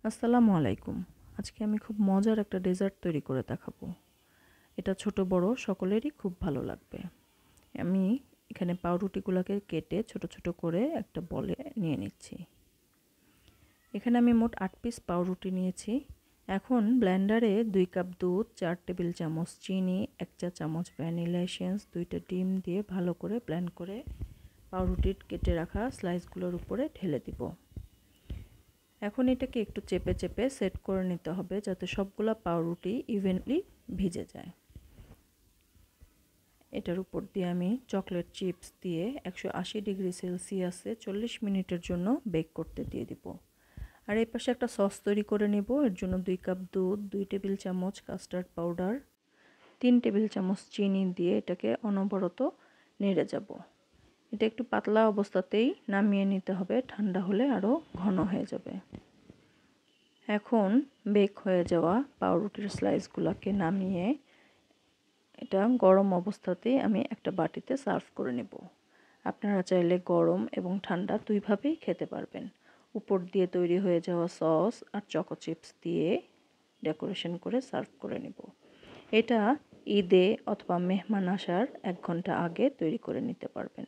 আসসালামু আলাইকুম। আজকে আমি খুব মজার একটা ডেজার্ট তৈরি করে দেখাবো। এটা ছোট বড় সকলেরই খুব ভালো লাগবে। আমি এখানে পাউরুটিগুলোকে কেটে ছোট ছোট করে একটা বলে নিয়ে নিচ্ছি। এখানে আমি মোট 8 পিস পাউরুটি নিয়েছি। এখন ব্লেন্ডারে 2 কাপ দুধ, 4 টেবিল চামচ চিনি, 1 চা চামচ ভ্যানিলা এসেন্স, 2টা ডিম দিয়ে ভালো করে ব্লেন্ড করে পাউরুটির কেটে রাখা স্লাইসগুলোর উপরে ঢেলে দিব। এখন এটাকে একটু চেপে চেপে সেট করে নিতে হবে যাতে সবগুলা পাউরুটি ইভেনলি ভিজে যায়। এটার উপর দিয়ে আমি চকলেট চিপস দিয়ে 180 ডিগ্রি সেলসিয়াসে 40 মিনিটের জন্য বেক করতে দিয়ে দিব। আর এই পাশে একটা সস তৈরি করে নেব। এর জন্য 2 কাপ দুধ, 2 টেবিল চামচ কাস্টার্ড পাউডার, 3 টেবিল চামচ চিনি দিয়ে এটাকে অনবরত নেড়ে যাব। এটা একটু পাতলা অবস্থাতেই নামিয়ে নিতে হবে, ঠান্ডা হলে আরও ঘন হয়ে যাবে। এখন বেক হয়ে যাওয়া পাউরুটির স্লাইসগুলোকে নামিয়ে এটা গরম অবস্থাতেই আমি একটা বাটিতে সার্ভ করে নেব। আপনারা চাইলে গরম এবং ঠান্ডা দুইভাবেই খেতে পারবেন। উপর দিয়ে তৈরি হয়ে যাওয়া সস আর চকো চিপস দিয়ে ডেকোরেশন করে সার্ভ করে নেব। এটা ঈদে অথবা মেহমান আসার 1 ঘন্টা আগে তৈরি করে নিতে পারবেন।